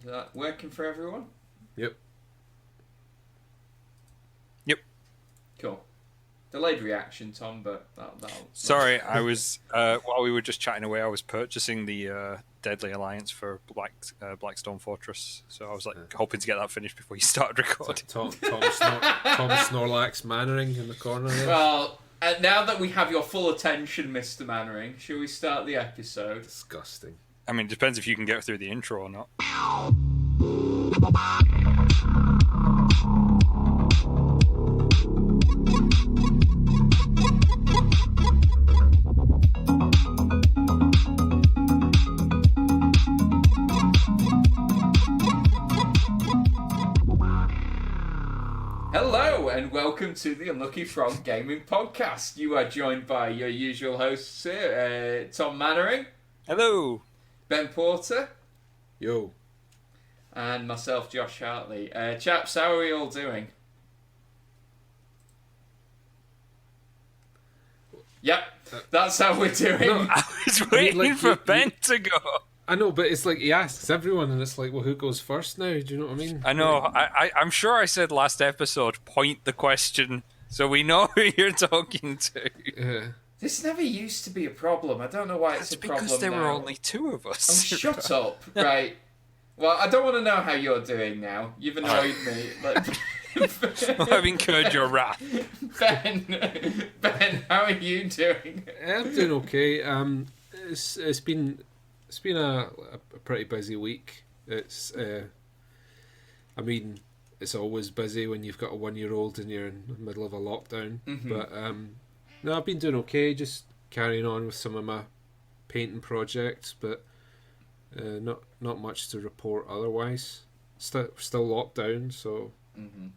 Is that working for everyone? Yep. Cool. Delayed reaction, Tom, but that'll... Sorry, I was while we were just chatting away, I was purchasing the Deadly Alliance for Blackstone Fortress, so I was hoping to get that finished before you started recording. Tom Snorlax Mannering in the corner there. Well, now that we have your full attention, Mr. Mannering, shall we start the episode? Disgusting. I mean, it depends if you can get through the intro or not. Hello and welcome to the Unlucky Frog Gaming Podcast. You are joined by your usual hosts here, Tom Mannering. Hello. Ben Porter. Yo. And myself, Josh Hartley. Chaps, how are we all doing? Yep, that's how we're doing. No, I was waiting for Ben to go. I know, but it's like he asks everyone, and it's like, well, who goes first now? Do you know what I mean? I know. I'm sure I said last episode, point the question so we know who you're talking to. This never used to be a problem. I don't know why it's a problem because there now. were only two of us. Oh, shut up. Right. Well, I don't want to know how you're doing now. You've annoyed me. I've incurred your wrath. Ben, how are you doing? I'm doing okay. It's been a pretty busy week. It's I mean, it's always busy when you've got a 1-year-old and you're in the middle of a lockdown. Mm-hmm. But no, I've been doing okay. Just carrying on with some of my painting projects, but not much to report otherwise. Still locked down, so. Mm-hmm.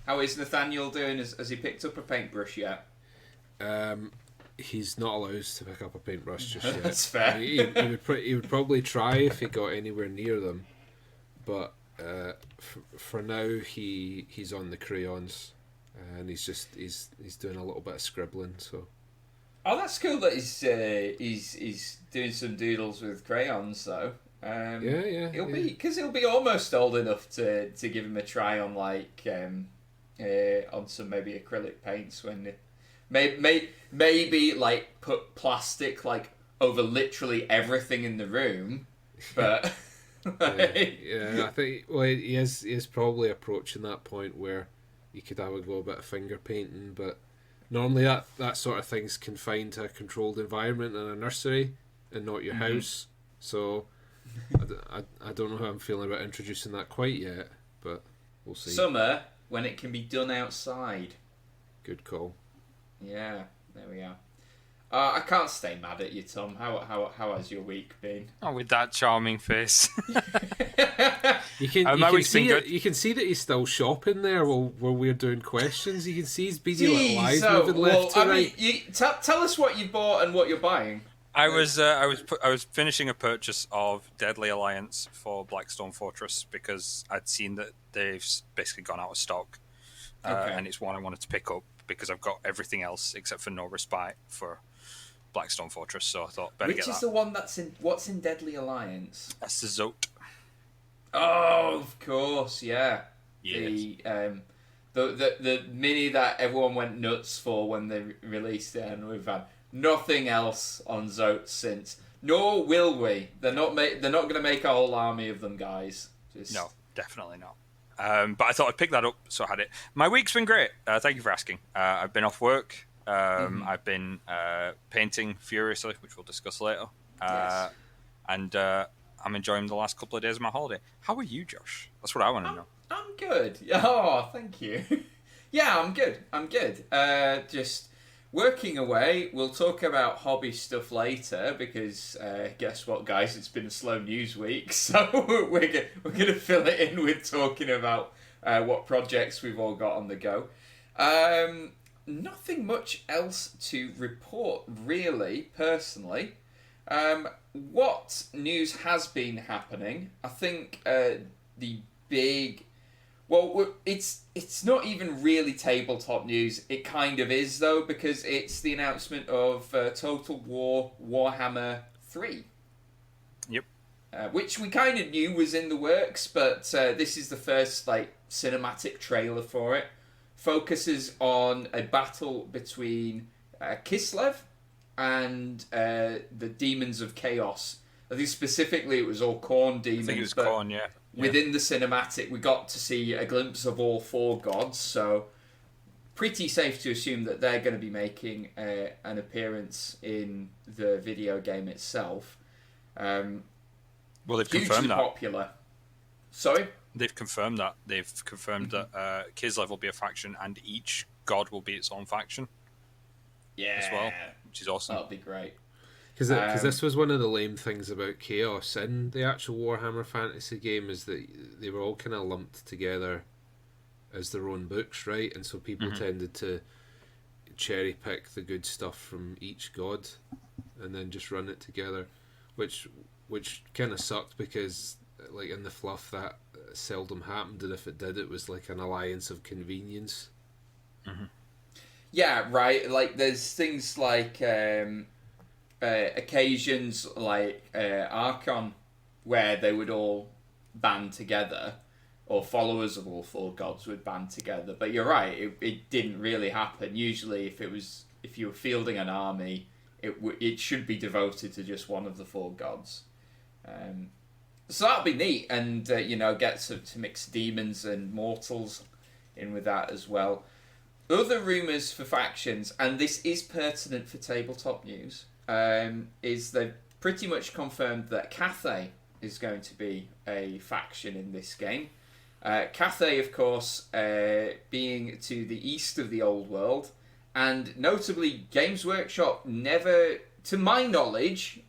How is Nathaniel doing? Has he picked up a paintbrush yet? He's not allowed to pick up a paintbrush just yet. That's fair. He would probably try if he got anywhere near them, but for now he's on the crayons, and he's doing a little bit of scribbling. So. Oh, that's cool that he's doing some doodles with crayons though. He'll be almost old enough to give him a try on on some maybe acrylic paints when maybe like put plastic like over literally everything in the room, but I think he is probably approaching that point where you could have a little bit of finger painting, but normally that sort of thing's confined to a controlled environment in a nursery and not your house, so. I don't know how I'm feeling about introducing that quite yet, but we'll see. Summer, when it can be done outside. Good call. Yeah, there we are. I can't stay mad at you, Tom. How has your week been? Oh, with that charming face. You can see that he's still shopping there while we're doing questions. You can see his beady little eyes moving left to right. Tell us what you bought and what you're buying. I was finishing a purchase of Deadly Alliance for Blackstone Fortress because I'd seen that they've basically gone out of stock, and it's one I wanted to pick up because I've got everything else except for No Respite for Blackstone Fortress. So I thought better get that. Which is the one what's in Deadly Alliance? That's the Zote. Oh, of course, yeah. Yeah. The mini that everyone went nuts for when they released it, and we've had nothing else on Zote since. Nor will we. They're not going to make a whole army of them, guys. No, definitely not. But I thought I'd pick that up, so I had it. My week's been great. Thank you for asking. I've been off work. I've been painting furiously, which we'll discuss later. Yes. And I'm enjoying the last couple of days of my holiday. How are you, Josh? That's what I want to know. I'm good. Oh, thank you. Yeah, I'm good. Just working away. We'll talk about hobby stuff later because guess what, guys? It's been a slow news week, so we're gonna fill it in with talking about what projects we've all got on the go. Nothing much else to report, really, personally. What news has been happening? I think the big... Well, it's not even really tabletop news. It kind of is, though, because it's the announcement of Total War Warhammer 3. Yep. which we kind of knew was in the works, but this is the first like cinematic trailer for it. Focuses on a battle between Kislev and the Demons of Chaos. I think specifically it was all Khorne demons. I think it was Khorne, yeah. Within the cinematic, we got to see a glimpse of all 4 gods, so pretty safe to assume that they're going to be making an appearance in the video game itself. Well, they've hugely confirmed that. Popular. Sorry? They've confirmed that. They've confirmed that Kislev will be a faction, and each god will be its own faction. Yeah. As well, which is awesome. That'll be great. Because this was one of the lame things about Chaos in the actual Warhammer Fantasy game, is that they were all kind of lumped together as their own books, right? And so people tended to cherry pick the good stuff from each god and then just run it together, which kind of sucked because, like, in the fluff that seldom happened, and if it did, it was like an alliance of convenience. Yeah, right. Like, there's things like occasions like Archon, where they would all band together, or followers of all 4 gods would band together. But you're right, it didn't really happen. Usually, if you were fielding an army, it should be devoted to just one of the 4 gods. So that'll be neat, and get to mix demons and mortals in with that as well. Other rumours for factions, and this is pertinent for tabletop news, is they've pretty much confirmed that Cathay is going to be a faction in this game. Cathay, of course, being to the east of the old world, and notably Games Workshop never, to my knowledge,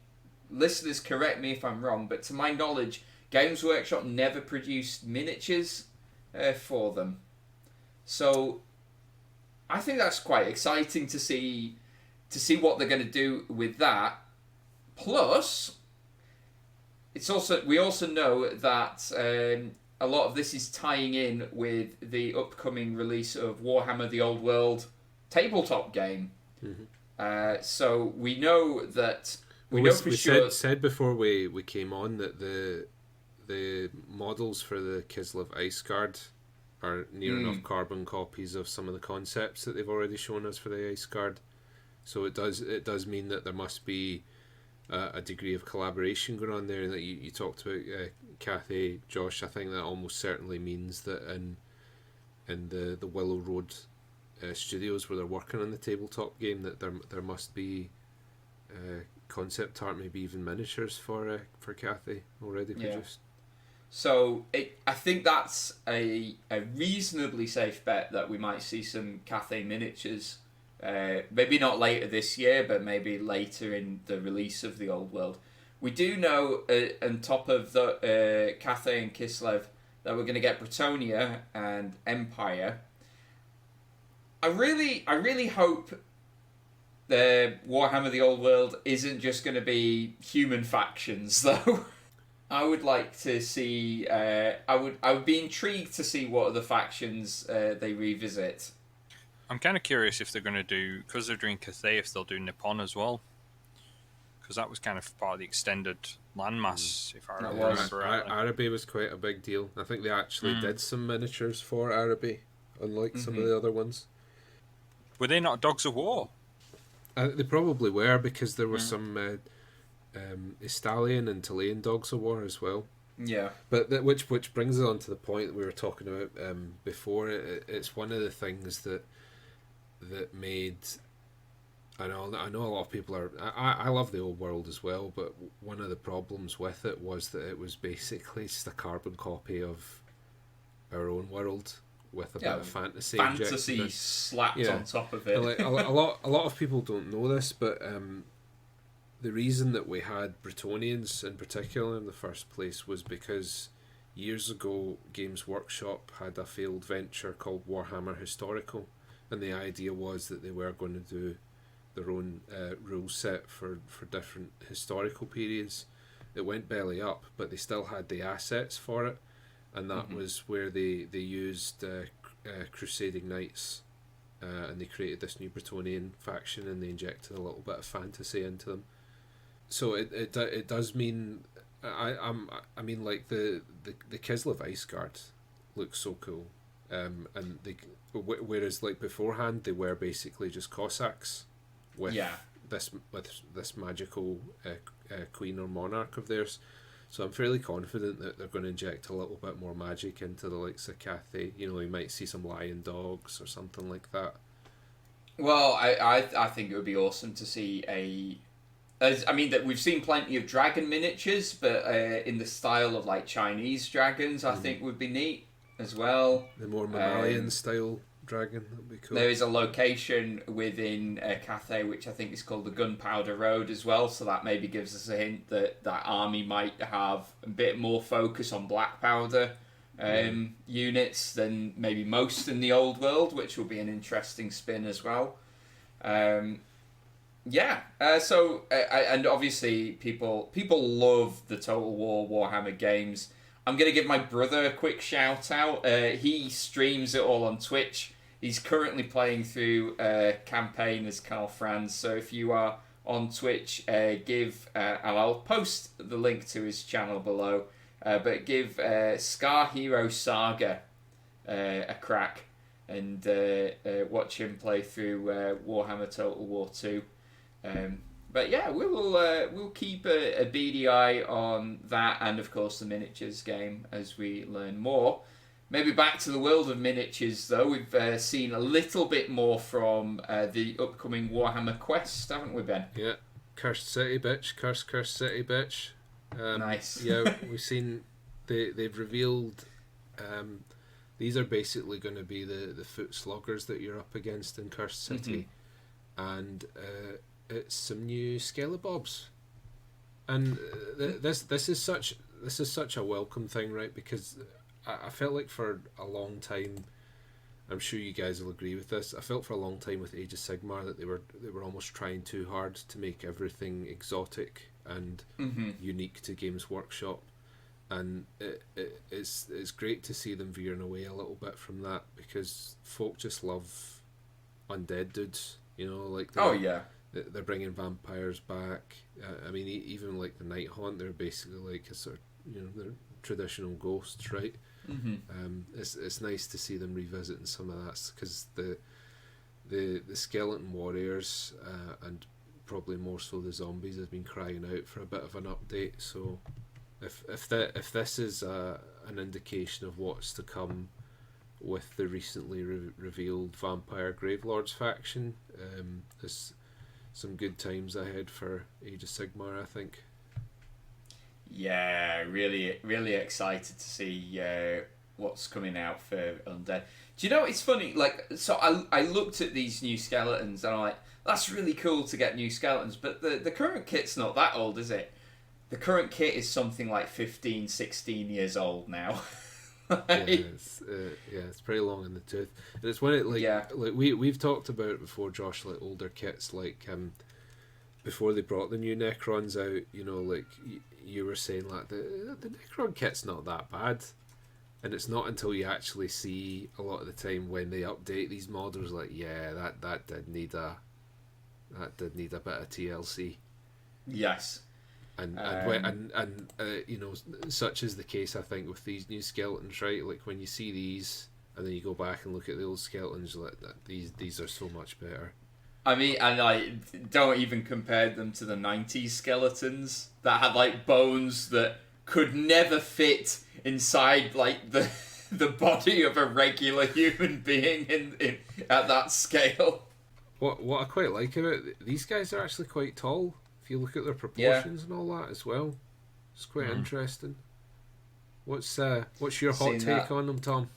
listeners correct me if I'm wrong, but to my knowledge, Games Workshop never produced miniatures for them. So I think that's quite exciting to see what they're going to do with that. Plus, we also know that a lot of this is tying in with the upcoming release of Warhammer: The Old World tabletop game. So we know that we said before we came on that the models for the Kislev Ice Guard are near enough carbon copies of some of the concepts that they've already shown us for the Ice Guard. So it does mean that there must be a degree of collaboration going on there. And that you talked about Cathay, Josh. I think that almost certainly means that in the Willow Road studios where they're working on the tabletop game, that there must be concept art, maybe even miniatures for Cathay already produced. So I think that's a reasonably safe bet that we might see some Cathay miniatures. Maybe not later this year, but maybe later in the release of the Old World. We do know, on top of the Cathay and Kislev, that we're going to get Bretonia and Empire. I really hope the Warhammer: The Old World isn't just going to be human factions, though. I would like to see. I would be intrigued to see what other factions they revisit. I'm kind of curious if they're going to do, because they're doing Cathay, if they'll do Nippon as well, because that was kind of part of the extended landmass. If I remember right. Araby was quite a big deal. I think they actually did some miniatures for Araby, unlike some of the other ones. Were they not Dogs of War? They probably were, because there were some Estalian and Talayan Dogs of War as well. Yeah, but which brings us on to the point that we were talking about before. It's one of the things that made. I know a lot of people are. I love the Old World as well, but one of the problems with it was that it was basically just a carbon copy of our own world with a bit of fantasy slapped on top of it. Like, a lot of people don't know this, but the reason that we had Bretonians in particular in the first place was because years ago Games Workshop had a failed venture called Warhammer Historical, and the idea was that they were going to do their own rule set for different historical periods. It went belly up, but they still had the assets for it, and that was where they used Crusading Knights, and they created this new Bretonian faction, and they injected a little bit of fantasy into them. So it does mean I mean, like the Kislev Ice Guard looks so cool, and whereas like beforehand they were basically just Cossacks with this magical queen or monarch of theirs. So I'm fairly confident that they're going to inject a little bit more magic into the likes of Cathay. You know, you might see some lion dogs or something like that. Well, I think it would be awesome to see that we've seen plenty of dragon miniatures, but in the style of like Chinese dragons, I think would be neat as well. The more mammalian style dragon, that'd be cool. There is a location within Cathay which I think is called the Gunpowder Road as well, so that maybe gives us a hint that that army might have a bit more focus on black powder units than maybe most in the old world, which will be an interesting spin as well. And obviously people love the Total War Warhammer games. I'm going to give my brother a quick shout out. He streams it all on Twitch. He's currently playing through a campaign as Karl Franz, so if you are on Twitch, and I'll post the link to his channel below, but give Scar Hero Saga a crack and watch him play through Warhammer Total War 2. But yeah, we'll keep a beady eye on that, and of course the miniatures game as we learn more. Maybe back to the world of miniatures though. We've seen a little bit more from the upcoming Warhammer Quest, haven't we, Ben? Yeah, Cursed City, bitch. Cursed City, bitch. Nice. Yeah, we've seen they've revealed. These are basically going to be the foot sloggers that you're up against in Cursed City, and it's some new Skellybobs, and this is such a welcome thing, right? Because I felt like for a long time, I'm sure you guys will agree with this, I felt for a long time with Age of Sigmar that they were almost trying too hard to make everything exotic and unique to Games Workshop, and it's great to see them veering away a little bit from that, because folk just love undead dudes, you know, like they're bringing vampires back. I mean, even like the Night Haunt, they're basically like a sort of, you know, they're traditional ghosts, right? It's nice to see them revisiting some of that, because the Skeleton Warriors and probably more so the zombies have been crying out for a bit of an update. So if this is an indication of what's to come with the recently revealed Vampire Gravelords faction, there's some good times ahead for Age of Sigmar, I think. Yeah, really, really excited to see what's coming out for Undead. Do you know, it's funny, like, so I looked at these new skeletons and I'm like, that's really cool to get new skeletons, but the current kit's not that old, is it? The current kit is something like 15, 16 years old now. It's pretty long in the tooth, and it's when it like we've talked about it before, Josh, like older kits, like before they brought the new Necrons out, you know, like you were saying, like the Necron kit's not that bad, and it's not until you actually see a lot of the time when they update these models, like that did need a bit of TLC. Yes. And you know, such is the case, I think, with these new skeletons, right? Like when you see these, and then you go back and look at the old skeletons, like these are so much better. I mean, and I don't even compare them to the 90s skeletons that had like bones that could never fit inside like the body of a regular human being in at that scale. What I quite like about these guys are actually quite tall. If you look at their proportions and all that as well, it's quite interesting. What's your hot take on them, Tom?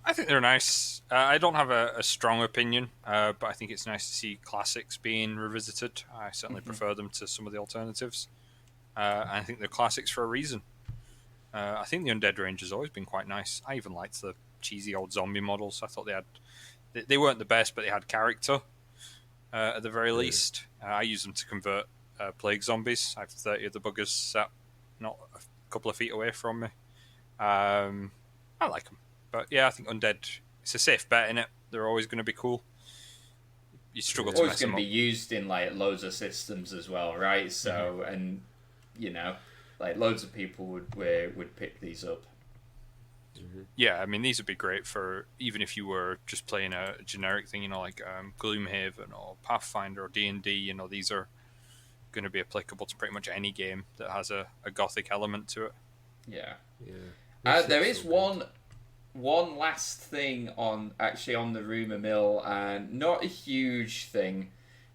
I think they're nice. I don't have a strong opinion, but I think it's nice to see classics being revisited. I certainly prefer them to some of the alternatives. And I think they're classics for a reason. I think the Undead range has always been quite nice. I even liked the cheesy old zombie models. I thought they weren't the best, but they had character. At the very least, I use them to convert plague zombies. I have 30 of the buggers sat not a couple of feet away from me. I like them, but yeah, I think Undead, it's a safe bet, innit? They're always going to be cool. You struggle to mess them up. Always going to be used in like loads of systems as well, right? So, and like loads of people would pick these up. Yeah, I mean, these would be great for even if you were just playing a generic thing, like Gloomhaven or Pathfinder or D&D. These are going to be applicable to pretty much any game that has a gothic element to it. Yeah. That's there is so one last thing on the rumour mill, and not a huge thing,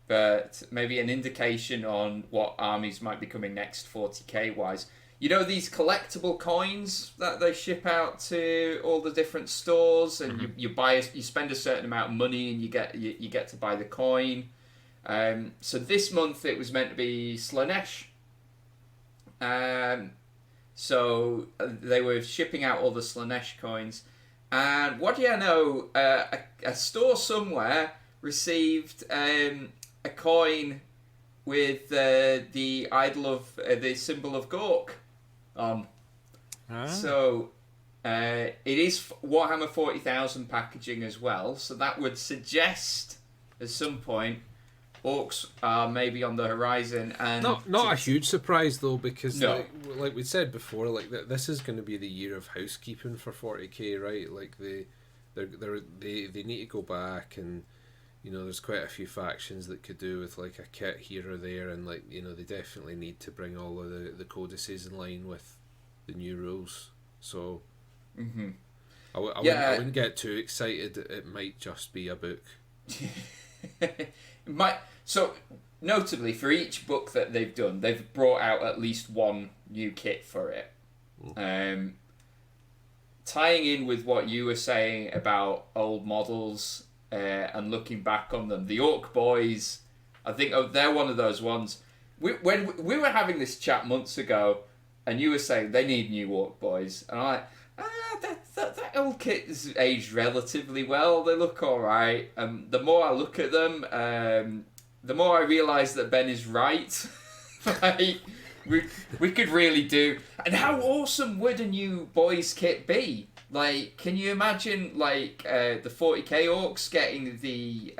but maybe an indication on what armies might be coming next 40k wise. These collectible coins that they ship out to all the different stores, and you spend a certain amount of money and you get to buy the coin. So this month it was meant to be Slaanesh. So they were shipping out all the Slaanesh coins, and what do you know? A store somewhere received a coin with the idol of the symbol of Gork on. So it is Warhammer 40,000 packaging as well. So that would suggest at some point orcs are maybe on the horizon, and not a huge surprise though, because No. like we said before, like this is going to be the year of housekeeping for 40k, right? Like they need to go back, and there's quite a few factions that could do with like a kit here or there, and like they definitely need to bring all of the codices in line with the new rules. So I wouldn't get too excited. It might just be a book. So, notably, for each book that they've done, they've brought out at least one new kit for it. Tying in with what you were saying about old models and looking back on them, the Orc Boys, I think they're one of those ones. When we were having this chat months ago, and you were saying they need new Orc Boys, and I'm like, that old kit is aged relatively well. They look all right. The more I look at them, the more I realise that Ben is right. Like, we could really do. And how awesome would a new boys kit be? Like, can you imagine like the 40k orcs getting the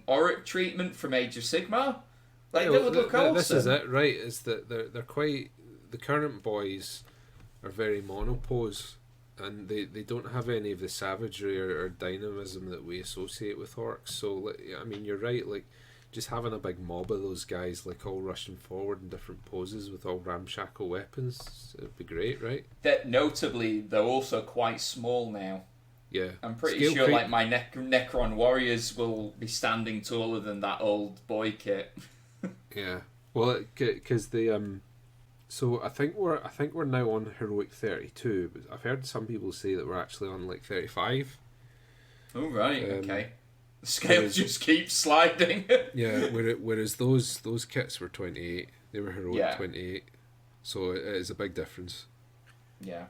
Auric treatment from Age of Sigmar? Like, that would look awesome. This is it, right? Is that they're quite, the current boys are very monopose, and they don't have any of the savagery or dynamism that we associate with orcs. So, I mean, you're right. Like, just having a big mob of those guys, like all rushing forward in different poses with all ramshackle weapons, it'd be great, right? That notably, they're also quite small now. Yeah, I'm pretty sure like my Necron Warriors will be standing taller than that old boy kit. Yeah, well, because the so I think we're now on heroic 32, but I've heard some people say that we're actually on like 35. Oh right, okay. The scale just keeps sliding. Yeah, whereas those kits were 28, they were heroic 28, so it is a big difference. Yeah.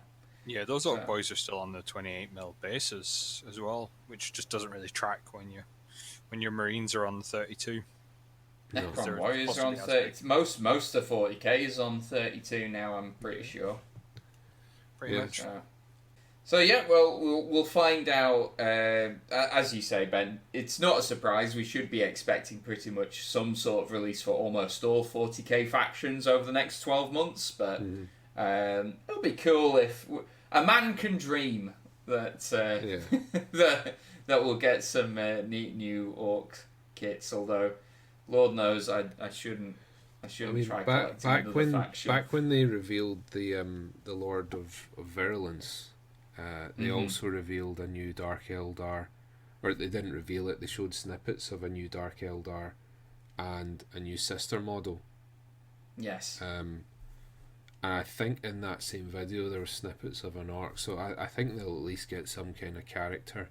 Yeah, those Orc Boys are still on the 28mm bases as well, which just doesn't really track when your Marines are on the 32. Necron Warriors are on 30. Most of 40k is on 32 now, I'm pretty sure. Pretty much. So yeah, well, we'll find out. As you say, Ben, it's not a surprise. We should be expecting pretty much some sort of release for almost all 40k factions over the next 12 months. But it'll be cool if a man can dream that that we'll get some neat new orc kits. Although, Lord knows, I shouldn't try collecting another faction. Back when they revealed the Lord of Virulence. They also revealed a new Dark Eldar, or they didn't reveal it, they showed snippets of a new Dark Eldar and a new sister model. Yes. And I think in that same video there were snippets of an orc, so I think they'll at least get some kind of character.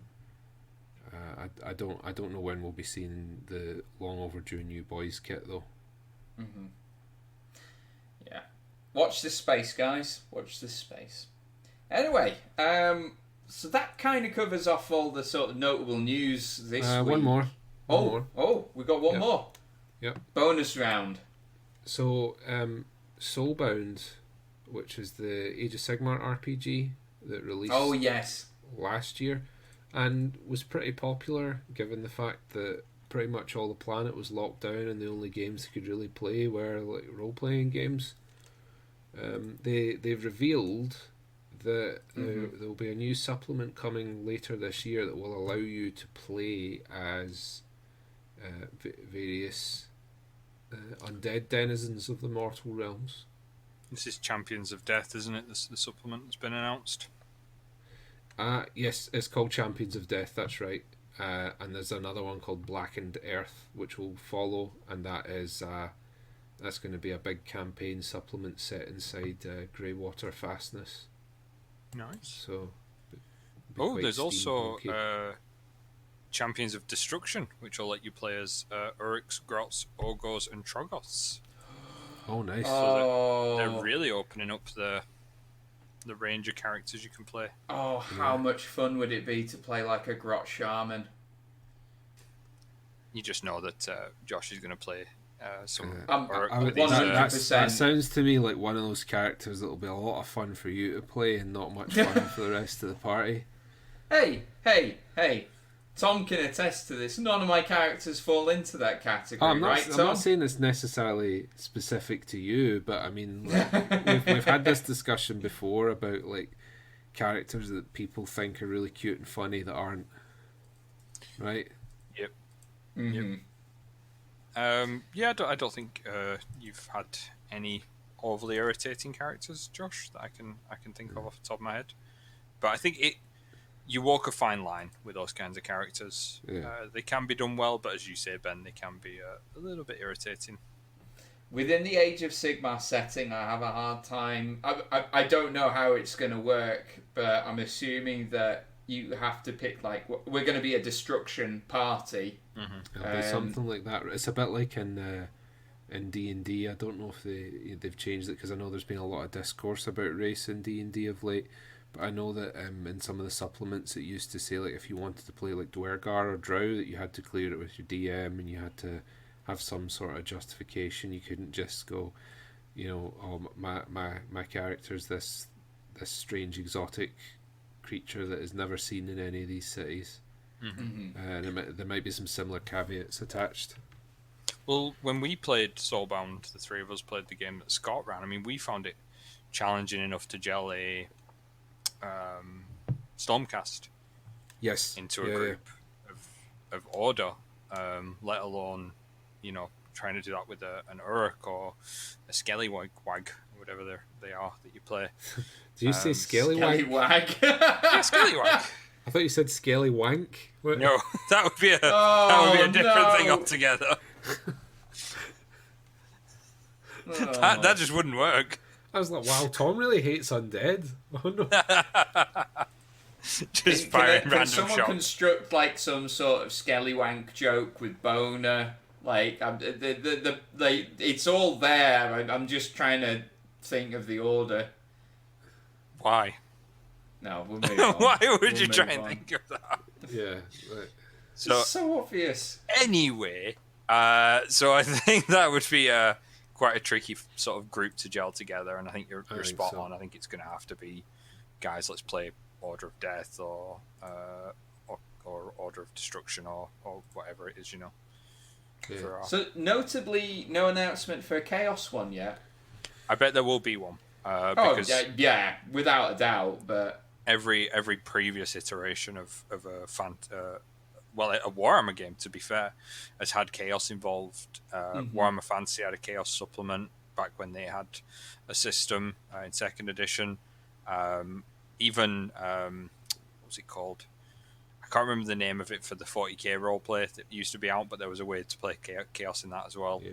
I don't know when we'll be seeing the long overdue new boys kit though. Yeah. Watch this space, guys. Watch this space. Anyway, so that kind of covers off all the sort of notable news this week. One more. We got one more. Yep. Bonus round. So, Soulbound, which is the Age of Sigmar RPG that released last year, and was pretty popular given the fact that pretty much all the planet was locked down and the only games you could really play were like role-playing games. They've revealed that there will be a new supplement coming later this year that will allow you to play as various undead denizens of the mortal realms. This is Champions of Death, isn't it? The supplement that's been announced. Yes, it's called Champions of Death. That's right. And there's another one called Blackened Earth, which will follow, and that's going to be a big campaign supplement set inside Greywater Fastness. Nice. So. There's also Champions of Destruction, which will let you play as Uruks, Grots, Ogres, and Troggoths. Oh, nice. So they're really opening up the range of characters you can play. Oh, how much fun would it be to play like a Grot Shaman? You just know that Josh is going to play some. That sounds to me like one of those characters that will be a lot of fun for you to play and not much fun for the rest of the party. Hey! Tom can attest to this. None of my characters fall into that category, I'm right, Tom? not saying it's necessarily specific to you, but I mean, like, we've had this discussion before about like characters that people think are really cute and funny that aren't, right? Yep. Mm-hmm. Yep. I don't think you've had any overly irritating characters, Josh, that I can think of off the top of my head. But I think you walk a fine line with those kinds of characters. Yeah. They can be done well, but as you say, Ben, they can be a little bit irritating. Within the Age of Sigmar setting, I have a hard time. I don't know how it's going to work, but I'm assuming that you have to pick, like, we're going to be a destruction party. Mm-hmm. It'll be something like that. It's a bit like in D&D. I don't know if they've changed it, because I know there's been a lot of discourse about race in D&D of late. But I know that in some of the supplements it used to say, like, if you wanted to play like Dwergar or Drow, that you had to clear it with your DM and you had to have some sort of justification. You couldn't just go, my character's this strange exotic creature that is never seen in any of these cities. Mm-hmm. And there might be some similar caveats attached. Well, when we played Soulbound, the three of us played the game that Scott ran. I mean, we found it challenging enough to gel a Stormcast into a group of Order, let alone trying to do that with an Uruk or a Skellyweg, or whatever they are that you play. Do you say Skellyweg? Skellyweg. Yeah, Skellyweg. I thought you said Skellywank. What? No, that would be a different thing altogether. That just wouldn't work. I was like, wow, Tom really hates undead. Oh no. Just firing random can someone shots. construct like some sort of Skellywank joke with Boner? Like, it's all there. I'm just trying to think of the order. Why? No, we'll move on. Why would you try and think of that? Yeah. Right. It's so obvious. Anyway, so I think that would be quite a tricky sort of group to gel together, and I think you're spot on. I think it's going to have to be, guys, let's play Order of Death or Order of Destruction or whatever it is, Yeah. So notably, no announcement for a Chaos one yet. I bet there will be one. Because yeah, without a doubt. But every previous iteration of a Warhammer game, to be fair, has had Chaos involved. Warhammer Fantasy had a Chaos supplement back when they had a system in second edition. Even what was it called? I can't remember the name of it for the 40k roleplay that used to be out, but there was a way to play Chaos in that as well. Yeah.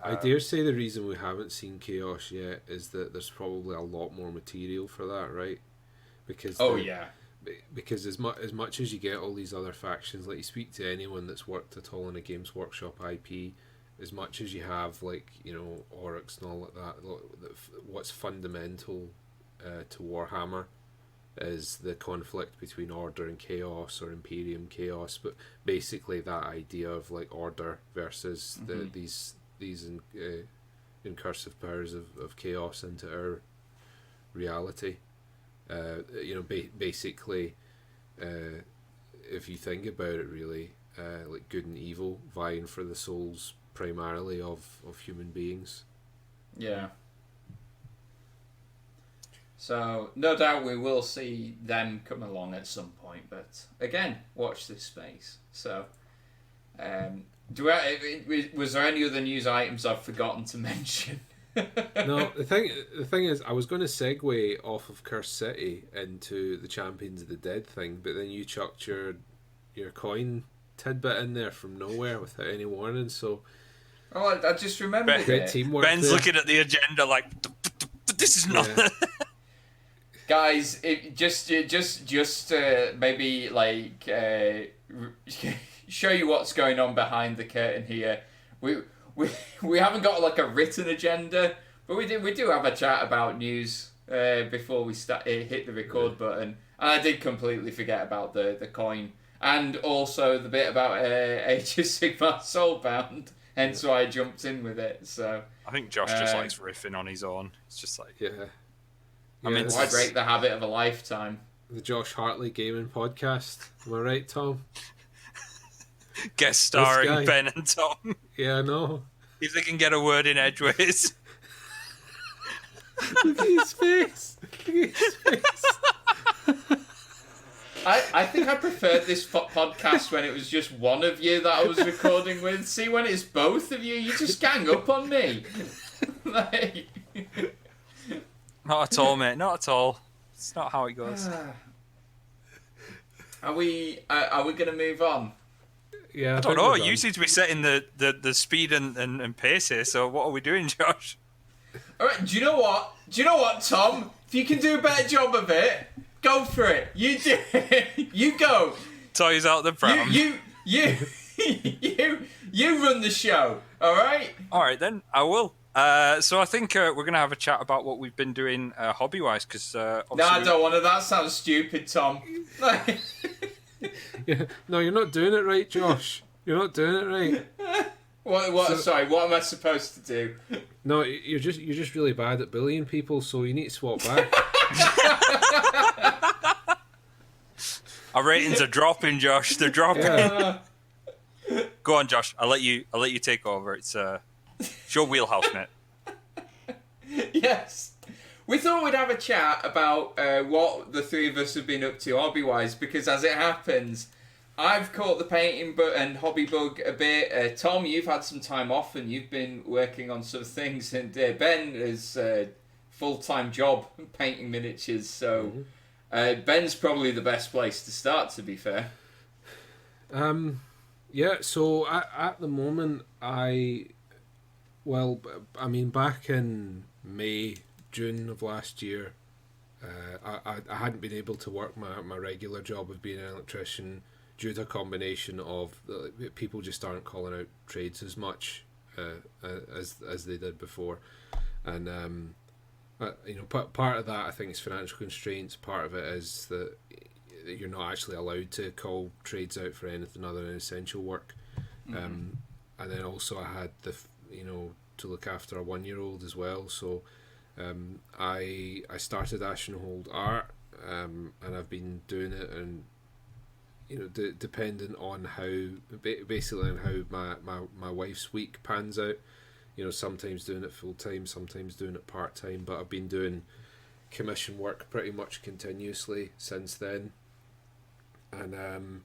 I dare say the reason we haven't seen Chaos yet is that there's probably a lot more material for that, right? Because because as much as you get all these other factions, like you speak to anyone that's worked at all in a Games Workshop IP, as much as you have Oryx and all like that, what's fundamental to Warhammer is the conflict between Order and Chaos, or Imperium Chaos, but basically that idea of like Order versus these incursive powers of Chaos into our reality. Basically, if you think about it, really, like good and evil vying for the souls primarily of human beings. Yeah. So no doubt we will see them come along at some point. But again, watch this space. So, was there any other news items I've forgotten to mention? No, the thing is, I was going to segue off of Cursed City into the Champions of the Dead thing, but then you chucked your coin tidbit in there from nowhere without any warning. So, I just remembered great it. teamwork. Ben's there. looking at the agenda like, this is not. Yeah. Guys, maybe like show you what's going on behind the curtain here. We haven't got like a written agenda, but we do have a chat about news before we hit the record button. And I did completely forget about the coin and also the bit about Age of Sigmar Soulbound. Hence why I jumped in with it. So I think Josh just likes riffing on his own. It's just like I mean, why break the habit of a lifetime? The Josh Hartley Gaming Podcast. Am I right, Tom? Guest starring Ben and Tom. Yeah, I know. If they can get a word in edgeways. Look at his face. I think I preferred this podcast when it was just one of you that I was recording with. See, when it's both of you, you just gang up on me. Like... Not at all, mate. Not at all. It's not how it goes. Are we going to move on? Yeah, I don't know. You seem to be setting the speed and pace here. So what are we doing, Josh? All right. Do you know what, Tom? If you can do a better job of it, go for it. You do. You go. Toys out the pram. You run the show. All right. All right then. I will. So I think we're going to have a chat about what we've been doing hobby-wise, because no, I don't want to. That sounds stupid, Tom. Yeah. No, you're not doing it right, Josh. You're not doing it right. What? Sorry, what am I supposed to do? No, you're just really bad at bullying people, so you need to swap back. Our ratings are dropping, Josh. They're dropping. Yeah. Go on, Josh. I'll let you take over. It's your wheelhouse, mate. Yes. We thought we'd have a chat about what the three of us have been up to hobby-wise, because as it happens, I've caught the painting and hobby bug a bit. Tom, you've had some time off and you've been working on some things, and Ben is a full-time job painting miniatures, so Ben's probably the best place to start, to be fair. Yeah, so at the moment, back in May, June of last year, I hadn't been able to work my regular job of being an electrician due to a combination of people just aren't calling out trades as much as they did before, and part of that I think is financial constraints. Part of it is that you're not actually allowed to call trades out for anything other than essential work, and then also I had to look after a 1-year-old as well, so I started Ashenhold Art, and I've been doing it, and dependent on basically on how my wife's week pans out, sometimes doing it full time, sometimes doing it part time, but I've been doing commission work pretty much continuously since then. And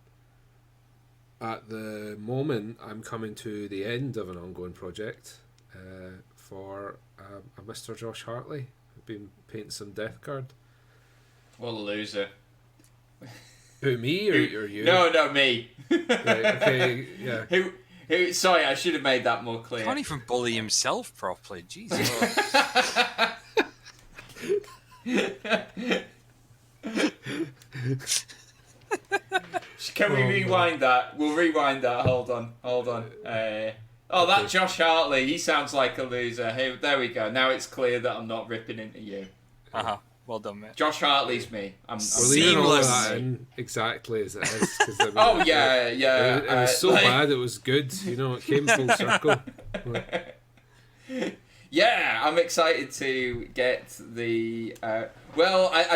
at the moment, I'm coming to the end of an ongoing project for a Mr. Josh Hartley. I've been painting some Death Guard. What a loser. Who, me or you? No, me. Right, okay, yeah. Who? Sorry, I should have made that more clear. Can't even bully himself properly. Jesus. Can we rewind that? We'll rewind that. Hold on. That Josh Hartley, he sounds like a loser. Hey, there we go. Now it's clear that I'm not ripping into you. Well done, mate. Josh Hartley's me. I'm We're leaving all of seamless. that in exactly as it is. Oh yeah. It was so bad, it was good. It came full circle. Yeah, I'm excited to get the. I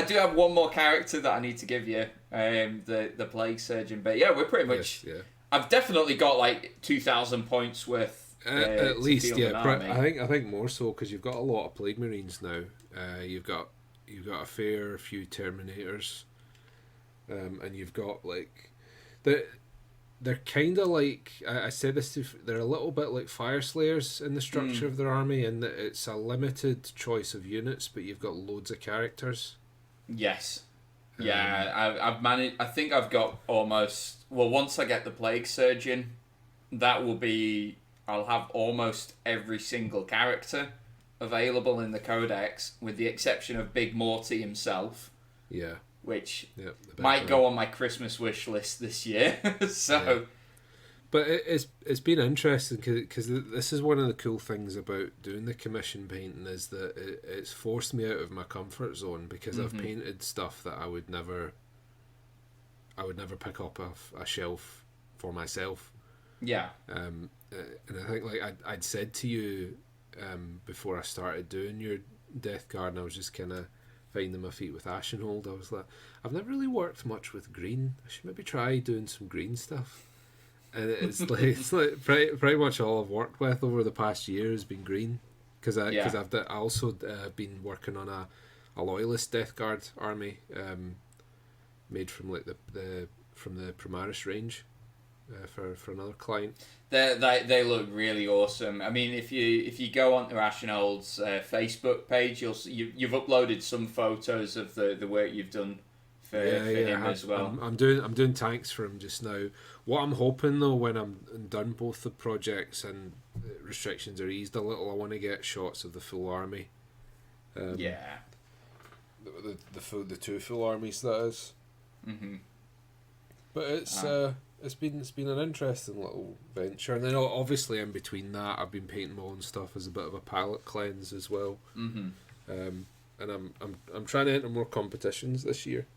do have one more character that I need to give you, the Plague Surgeon. But yeah, we're pretty much. Yes, yeah. I've definitely got like 2,000 points worth. At least, yeah. I I think more so because you've got a lot of Plague Marines now. You've got a fair few Terminators, and you've got like they're kind of like I said this to, they're a little bit like Fire Slayers in the structure of their army, in that it's a limited choice of units, but you've got loads of characters. Yes. Yeah, I've managed. I think I've got almost. Well, once I get the Plague Surgeon, that will be. I'll have almost every single character available in the Codex, with the exception of Big Morty himself. Yeah. Which might go on my Christmas wish list this year. So. Yeah. But it's been interesting because this is one of the cool things about doing the commission painting, is that it's forced me out of my comfort zone, because I've painted stuff that I would never pick up off a shelf for myself. Yeah. And I think like I'd said to you before I started doing your Death Guard, and I was just kind of finding my feet with Ashenhold. I was like, I've never really worked much with green. I should maybe try doing some green stuff. And it's like pretty much all I've worked with over the past year has been green, because I've also been working on a loyalist Death Guard army, made from like the Primaris range, for another client. They look really awesome. I mean, if you go onto Ashenhold's Facebook page, you've uploaded some photos of the work you've done for him as well. I'm doing tanks for him just now. What I'm hoping though, when I'm done both the projects and restrictions are eased a little, I want to get shots of the full army. The two full armies, that is. Mm-hmm. But it's been an interesting little venture, and then obviously in between that, I've been painting my own stuff as a bit of a palette cleanse as well. Mm-hmm. And I'm trying to enter more competitions this year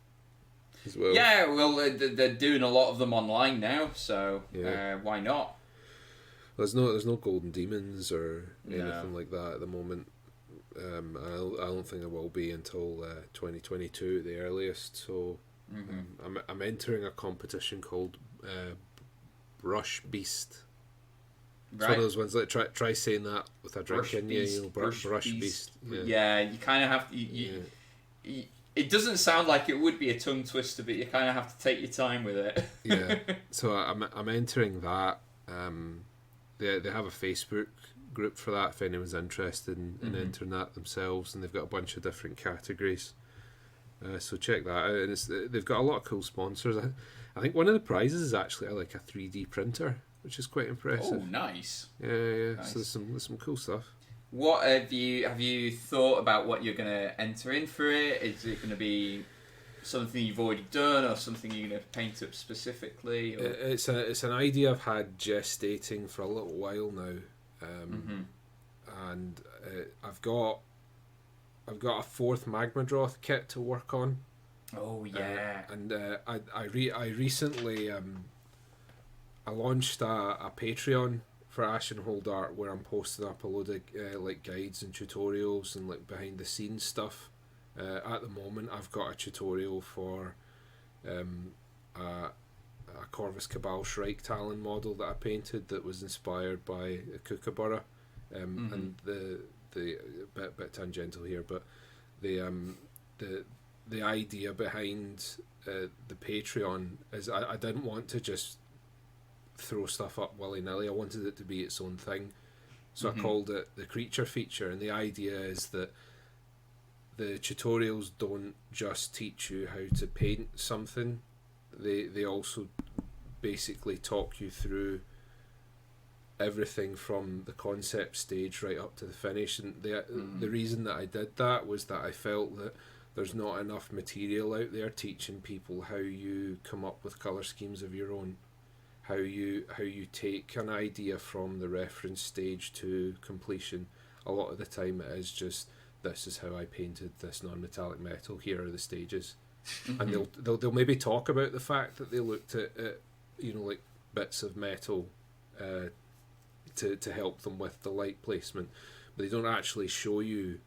as well. Yeah, well, they're doing a lot of them online now, so why not? There's no Golden Demons or anything like that at the moment. I don't think there will be until 2022 at the earliest. So I'm entering a competition called Brush Beast. It's one of those ones like try saying that with a drink in you. Brush Beast. Yeah, you kind of have to. It doesn't sound like it would be a tongue twister, but you kind of have to take your time with it. Yeah, so I'm entering that. They have a Facebook group for that if anyone's interested in entering that themselves, and they've got a bunch of different categories. So check that out, and they've got a lot of cool sponsors. I think one of the prizes is actually like a 3D printer, which is quite impressive. Oh, nice. Yeah. Nice. So there's some cool stuff. What have you thought about what you're going to enter in for it? Is it going to be something you've already done, or something you're going to paint up specifically? Or? It's an idea I've had gestating for a little while now, and I've got a fourth Magmadroth kit to work on. Oh yeah. I recently I launched a Patreon for Ashenhold Art, where I'm posting up a load of like guides and tutorials and like behind the scenes stuff. At the moment, I've got a tutorial for a Corvus Cabal Shrike Talon model that I painted that was inspired by a Kookaburra, and the bit tangential here, but the idea behind the Patreon is I didn't want to just throw stuff up willy-nilly. I wanted it to be its own thing, so I called it the creature feature, and the idea is that the tutorials don't just teach you how to paint something, they also basically talk you through everything from the concept stage right up to the finish. And the reason that I did that was that I felt that there's not enough material out there teaching people how you come up with colour schemes of your own, how you take an idea from the reference stage to completion. A lot of the time it is just, this is how I painted this non-metallic metal, here are the stages. And they'll maybe talk about the fact that they looked at like bits of metal to help them with the light placement, but they don't actually show you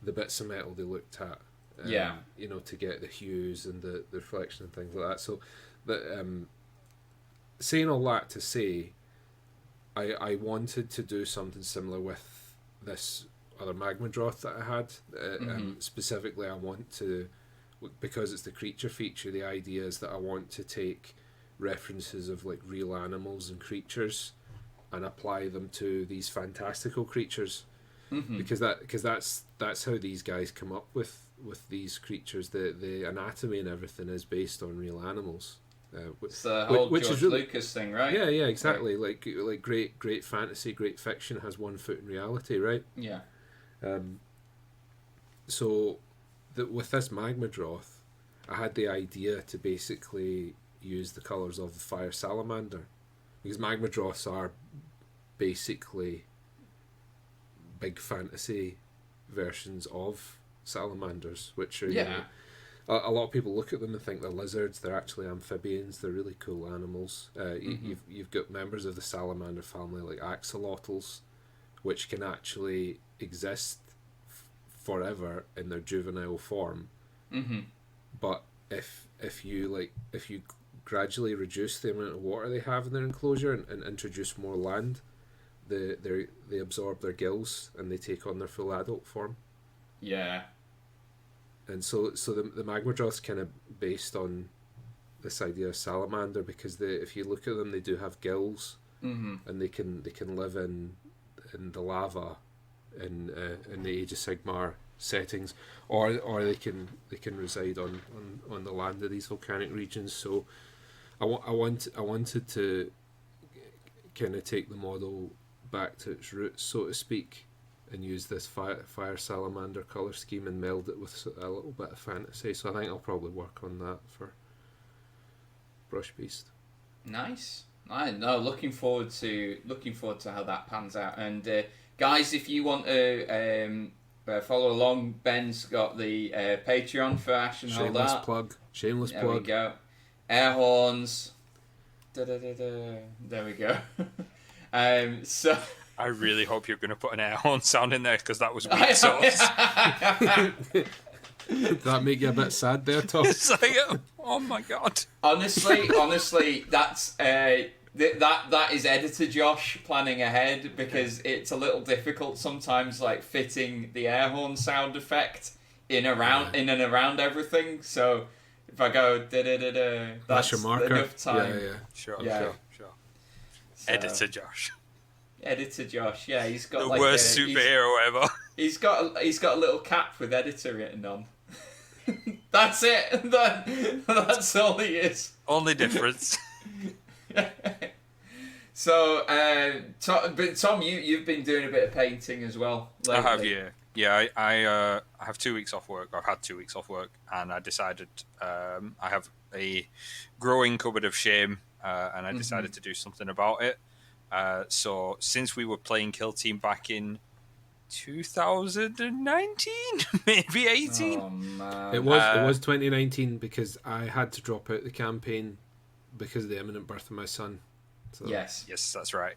the bits of metal they looked at, to get the hues and the reflection and things like that. So saying all that to say, I wanted to do something similar with this other Magmadroth that I had. Specifically, I want to, because it's the creature feature, the idea is that I want to take references of like real animals and creatures and apply them to these fantastical creatures, because that's how these guys come up with these creatures. The anatomy and everything is based on real animals. It's the whole which George is really, Lucas thing, right? Yeah, exactly. Like great fantasy, great fiction has one foot in reality, right? Yeah. So with this Magmadroth, I had the idea to basically use the colours of the Fire Salamander, because Magmadroths are basically big fantasy versions of salamanders, which are you know, a lot of people look at them and think they're lizards. They're actually amphibians. They're really cool animals. You've got members of the salamander family like axolotls, which can actually exist forever in their juvenile form. But if you gradually reduce the amount of water they have in their enclosure and introduce more land, they absorb their gills and they take on their full adult form. Yeah. And so the Magmadroth's kind of based on this idea of salamander, because if you look at them, they do have gills, and they can live in the lava in the Age of Sigmar settings, or they can reside on the land of these volcanic regions. So I wanted to kind of take the model back to its roots, so to speak, and use this fire salamander colour scheme and meld it with a little bit of fantasy. So I think I'll probably work on that for Brush Beast. Nice. I know. Looking forward to how that pans out. And guys, if you want to follow along, Ben's got the Patreon for Ash and Hold Out. Shameless There plug. we go. Air horns. There we go. So. I really hope you're going to put an air horn sound in there, because that was weak sauce. Did that make you a bit sad there, Tom? It's like, oh my god. Honestly, that's that is editor Josh planning ahead, because it's a little difficult sometimes, like fitting the air horn sound effect in and around everything. So if I go that's your marker. Enough time. Yeah. Sure. So, Editor Josh. Editor Josh, yeah, he's got the worst superhero ever. He's got a little cap with editor written on. That's it. That's all he is. Only difference. So, but Tom, you've been doing a bit of painting as well lately. I have, yeah. Yeah, I have 2 weeks off work. I've had 2 weeks off work, and I decided I have a growing cupboard of shame, and I decided to do something about it. So since we were playing Kill Team back in 2019, maybe 18. Oh man, it was 2019, because I had to drop out the campaign because of the imminent birth of my son. So. Yes, that's right.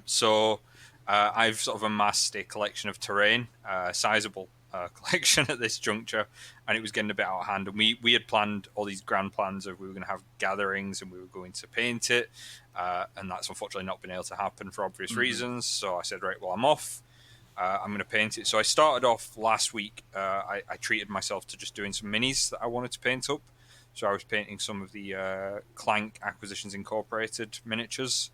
So I've sort of amassed a collection of terrain, sizable collection at this juncture, and it was getting a bit out of hand. And we had planned all these grand plans of we were going to have gatherings and we were going to paint it, and that's unfortunately not been able to happen for obvious reasons. So I said, right, well, I'm off. I'm going to paint it. So I started off last week. I treated myself to just doing some minis that I wanted to paint up. So I was painting some of the Clank Acquisitions Incorporated miniatures.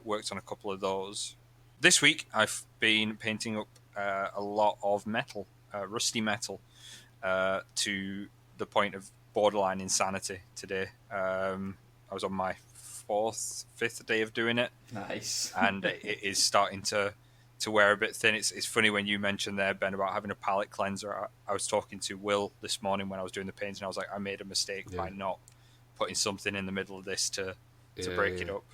Worked on a couple of those. This week I've been painting up a lot of metal, rusty metal, to the point of borderline insanity today. I was on my fifth day of doing it. Nice. And it is starting to wear a bit thin. It's funny when you mentioned there, Ben, about having a palette cleanser. I was talking to Will this morning when I was doing the painting. I was like, I made a mistake by not putting something in the middle of this to break it up.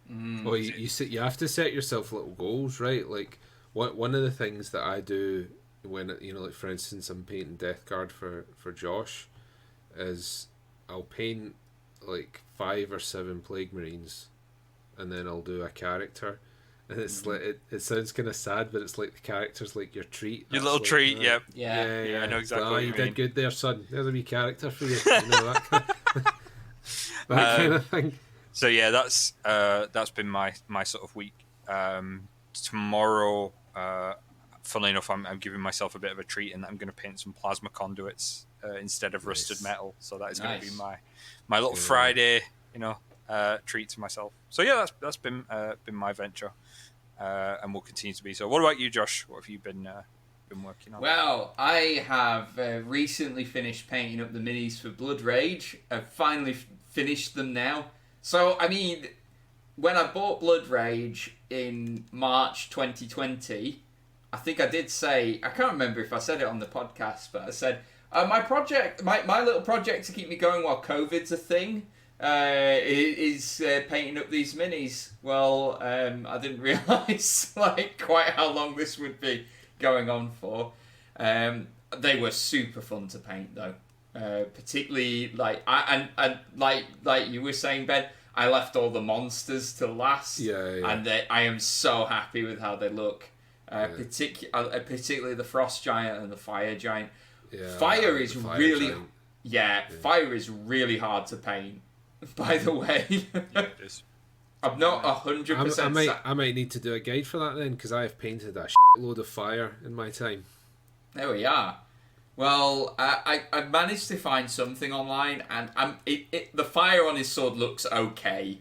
Well, you have to set yourself little goals, right? Like one of the things that I do when, like for instance, I'm painting Death Guard for Josh, is I'll paint like 5 or 7 Plague Marines, and then I'll do a character. And it's like it sounds kind of sad, but it's like the character's like your treat. Your little treat, Yeah. I know exactly what you mean. Did good there, son. There's a wee character for you. You know, that kind of thing. So yeah, that's been my sort of week. Tomorrow, funnily enough, I'm giving myself a bit of a treat in that I'm going to paint some plasma conduits instead of rusted metal. So that is going to be my little Friday, treat to myself. So yeah, that's been my venture, and will continue to be. So what about you, Josh? What have you been working on? Well, I have recently finished painting up the minis for Blood Rage. I've finally finished them now. So, I mean, when I bought Blood Rage in March 2020, I think I did say, I can't remember if I said it on the podcast, but I said, my little project to keep me going while COVID's a thing is painting up these minis. Well, I didn't realise quite how long this would be going on for. They were super fun to paint though. Particularly like like you were saying, Ben, I left all the monsters to last. And I am so happy with how they look. Particularly the Frost Giant and the Fire Giant. Fire is really hard to paint. By the way, it is. I'm not 100%. I might need to do a guide for that then, because I have painted a load of fire in my time. There we are. Well, I managed to find something online, and the fire on his sword looks okay.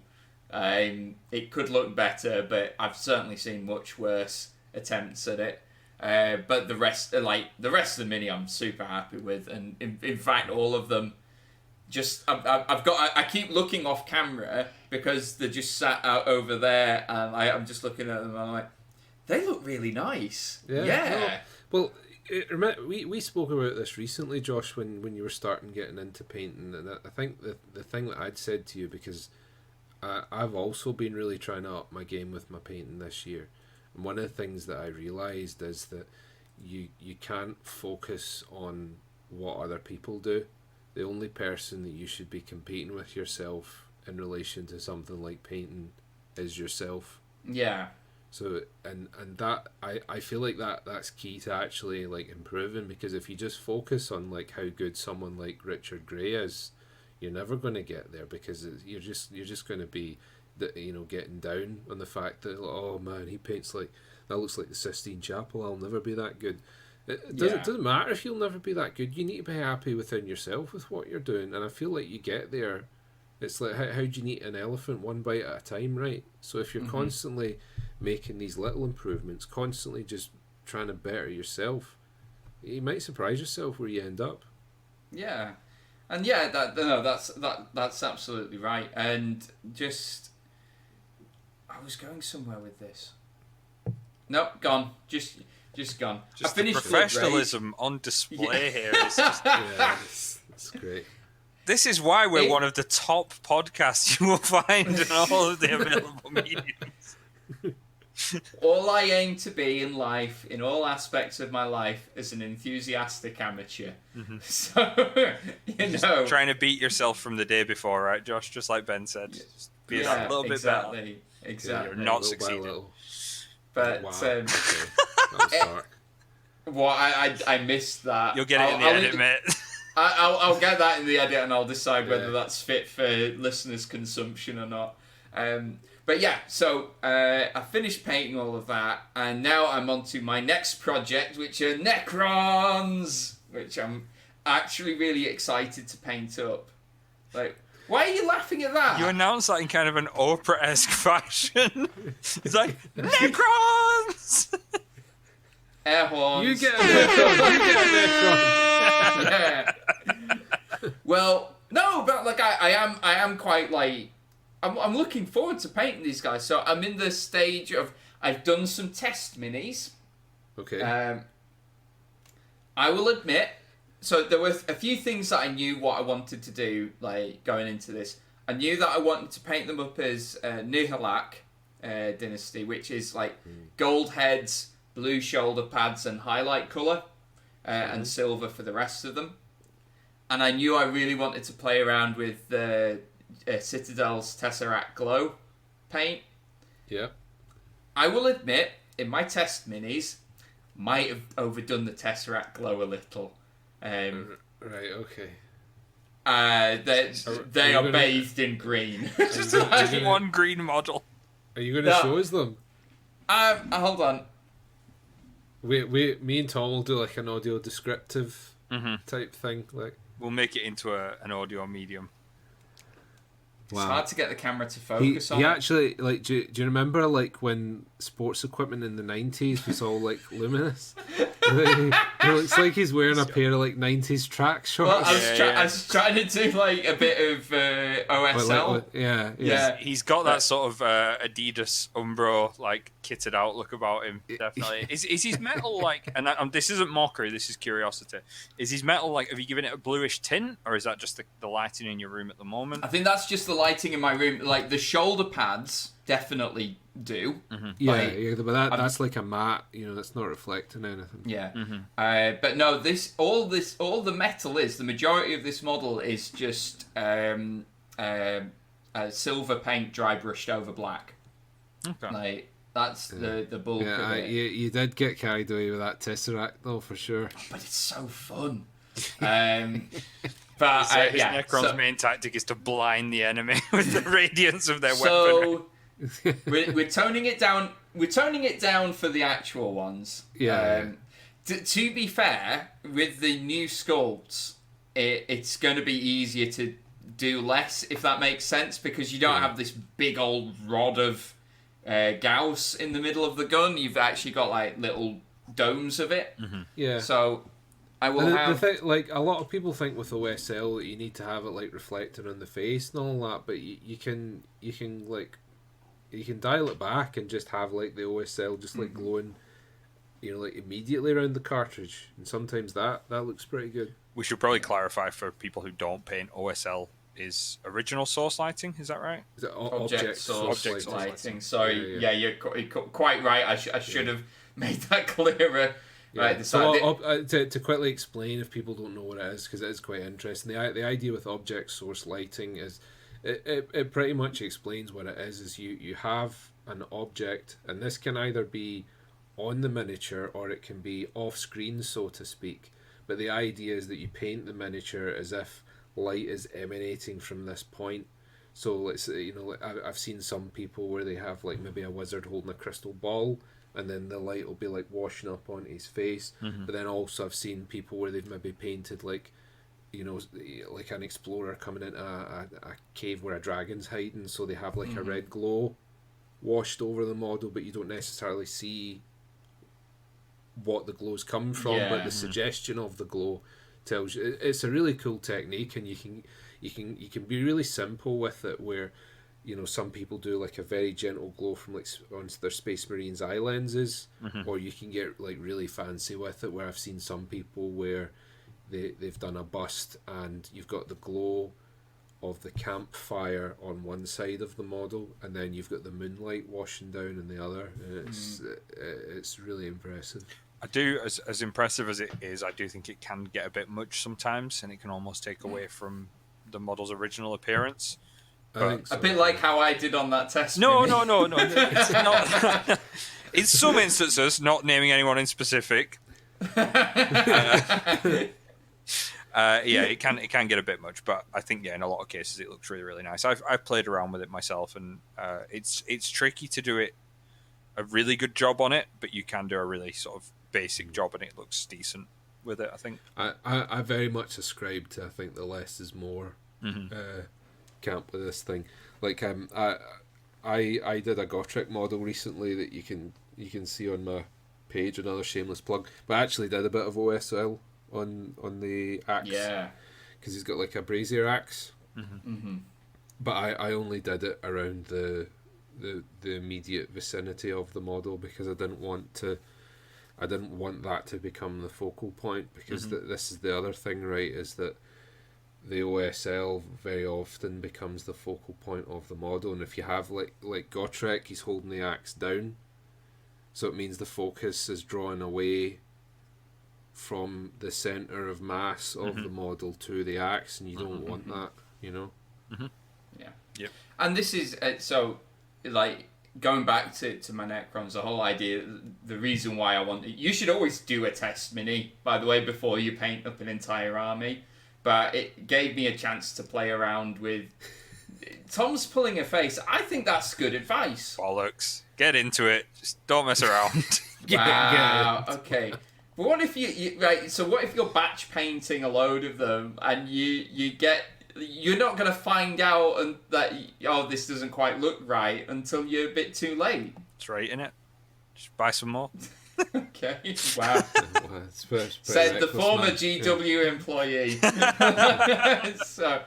It could look better, but I've certainly seen much worse attempts at it. But the rest of the mini, I'm super happy with, and in fact, all of them. I keep looking off camera because they're just sat out over there, and I'm just looking at them, and I'm like, they look really nice. Yeah. Well, we spoke about this recently, Josh, when you were starting getting into painting, and I think the thing that I'd said to you, because I've also been really trying to up my game with my painting this year, and one of the things that I realised is that you can't focus on what other people do. The only person that you should be competing with yourself in relation to something like painting is yourself. Yeah. So and that I feel like that's key to actually improving, because if you just focus on how good someone like Richard Gray is, you're never going to get there, because you're just going to be getting down on the fact that, oh man, he paints that looks like the Sistine Chapel, I'll never be that good. It doesn't matter if you'll never be that good. You need to be happy within yourself with what you're doing, and I feel like you get there. It's like, how do you eat an elephant one bite at a time, right? So if you're constantly making these little improvements, constantly just trying to better yourself, you might surprise yourself where you end up. Yeah, and that's absolutely right. And just, I was going somewhere with this. Nope, gone. Just gone. Just the professionalism on display here. Is just, it's great. This is why we're one of the top podcasts you will find in all of the available mediums. All I aim to be in life, in all aspects of my life, is an enthusiastic amateur. Mm-hmm. So, trying to beat yourself from the day before, right, Josh? Just like Ben said. Just be that little bit better. Exactly. You're not succeeding. But, wow. I missed that. You'll get it in the edit, mate. I'll get that in the edit, and I'll decide whether that's fit for listeners' consumption or not. But yeah, so I finished painting all of that, and now I'm on to my next project, which are Necrons, which I'm actually really excited to paint up. Why are you laughing at that? You announced that in kind of an Oprah-esque fashion. It's like, Necrons! Air horns. You get a Necron. Yeah. Well, no, but I am quite I'm looking forward to painting these guys. So I'm in the stage of, I've done some test minis. Okay. I will admit, so there were a few things that I knew what I wanted to do, going into this. I knew that I wanted to paint them up as Nihilak Dynasty, which is gold heads, blue shoulder pads, and highlight colour, and silver for the rest of them. And I knew I really wanted to play around with the Citadel's Tesseract Glow paint. Yeah. I will admit, in my test minis, might have overdone the Tesseract Glow a little. Right, okay. They are bathed in green. Just one green model. Are you going to show us them? Hold on. Me and Tom will do like an audio descriptive type thing. Like we'll make it into an audio medium. It's hard to get the camera to focus on. He actually, like, do you remember, like, when sports equipment in the 90s was all, like, luminous? It looks like he's wearing a pair of, like, 90s track shorts. Well, I was trying to do, like, a bit of OSL. Yeah. He's got that sort of Adidas Umbro, like, kitted out look about him, definitely. Is his metal, like, and this isn't mockery, this is curiosity, is his metal, like, have you given it a bluish tint, or is that just the lighting in your room at the moment? I think that's just the lighting in my room. Like, the shoulder pads definitely do. But that's like a matte, that's not reflecting anything. Yeah. But no, all the metal the majority of this model is just silver paint dry brushed over black. Okay. Like, that's the bulk of it. You did get carried away with that Tesseract, though, for sure. But it's so fun. But Necron's main tactic is to blind the enemy with the radiance of their weaponry. So we're toning it down. We're toning it down for the actual ones. Yeah. To be fair, with the new sculpts, it's going to be easier to do less, if that makes sense, because you don't have this big old rod of Gauss in the middle of the gun. You've actually got like little domes of it. Yeah. So I will have. The thing, like, a lot of people think with OSL that you need to have it like reflecting on the face and all that, but you can dial it back and just have like the OSL just like glowing, like immediately around the cartridge, and sometimes that looks pretty good. We should probably clarify for people who don't paint, OSL is original source lighting, is that right? Is it object source lighting? Sorry, yeah, you're quite right. I should have made that clearer. Yeah. Right, so to quickly explain, if people don't know what it is, because it is quite interesting, the idea with object source lighting is it pretty much explains what it is you have an object, and this can either be on the miniature or it can be off screen, so to speak, but the idea is that you paint the miniature as if light is emanating from this point. So let's say, I've seen some people where they have like maybe a wizard holding a crystal ball, and then the light will be like washing up on his face. But then also I've seen people where they've maybe painted like, like an explorer coming into a cave where a dragon's hiding, so they have like a red glow washed over the model, but you don't necessarily see what the glow's come from, but the suggestion of the glow tells you. It's a really cool technique, and you can be really simple with it, where some people do like a very gentle glow from like on their Space Marines eye lenses, or you can get like really fancy with it, where I've seen some people where they've done a bust and you've got the glow of the campfire on one side of the model, and then you've got the moonlight washing down on the other, and it's really impressive. I do, as impressive as it is, I do think it can get a bit much sometimes, and it can almost take away from the model's original appearance. So, a bit like how I did on that test. No. It's not. In some instances, not naming anyone in specific. It can get a bit much, but I think in a lot of cases it looks really, really nice. I've played around with it myself, and it's tricky to do a really good job on it, but you can do a really sort of basic job, and it looks decent with it, I think. I very much ascribe to, I think, the less is more camp with this thing. Like I did a Gotrek model recently that you can see on my page, another shameless plug, but I actually did a bit of OSL on the axe, because he's got like a brazier axe, but I only did it around the immediate vicinity of the model, because I didn't want that to become the focal point, because this is the other thing, right, is that the OSL very often becomes the focal point of the model, and if you have like Gotrek, he's holding the axe down, so it means the focus is drawn away from the centre of mass of the model to the axe, and you don't want that, Yeah. Yep. And this is so, like, going back to my Necrons, the whole idea, the reason why I want it, you should always do a test mini, by the way, before you paint up an entire army, but it gave me a chance to play around with. Tom's pulling a face. I think that's good advice. Bollocks. Get into it. Just don't mess around. Wow. Okay. But what if you right? So what if you're batch painting a load of them and you're not gonna find out that this doesn't quite look right until you're a bit too late. It's right, innit? Just buy some more. Okay. Wow. It's Said the former GW employee. So,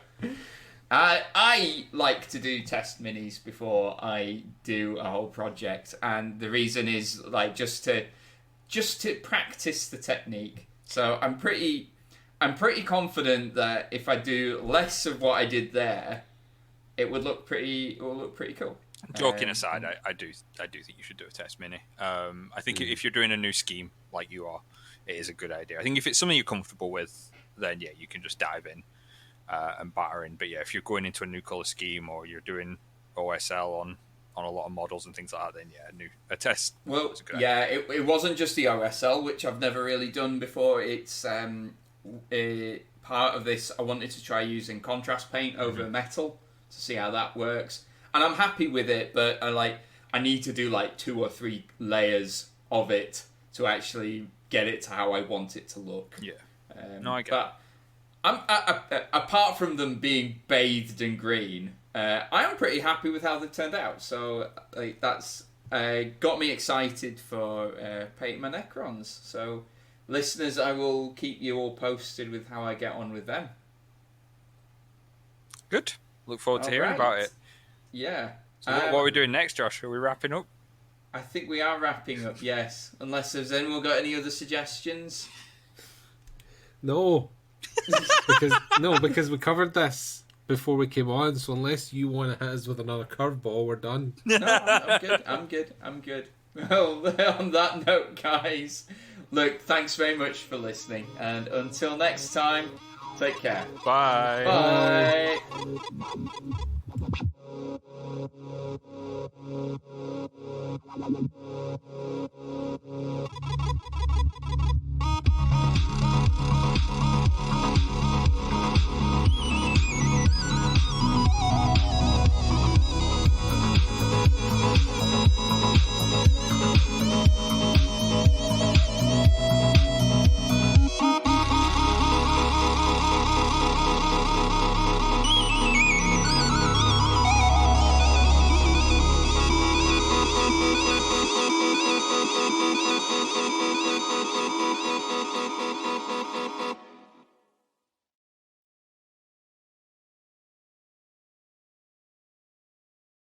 I like to do test minis before I do a whole project, and the reason is like just to practice the technique. So I'm pretty confident that if I do less of what I did there, it will look pretty cool. Joking aside, I do think you should do a test mini. I think if you're doing a new scheme like you are, it is a good idea. I think if it's something you're comfortable with, then yeah, you can just dive in and batter in. But yeah, if you're going into a new color scheme or you're doing OSL on a lot of models and things like that, then yeah, a test. Well, yeah, it wasn't just the OSL, which I've never really done before. It's part of this. I wanted to try using contrast paint over metal to see how that works. And I'm happy with it, but I need to do like 2 or 3 layers of it to actually get it to how I want it to look. Yeah. No, I get it. Apart from them being bathed in green, I am pretty happy with how they turned out. So that's got me excited for painting my Necrons. So listeners, I will keep you all posted with how I get on with them. Good. Look forward to hearing about it. Yeah. So what are we doing next, Josh? Are we wrapping up? I think we are wrapping up, yes. Unless there's anyone got any other suggestions? No. because we covered this before we came on, so unless you want to hit us with another curveball, we're done. No, I'm good. Well, on that note, guys, look, thanks very much for listening, and until next time, take care. Bye. Bye.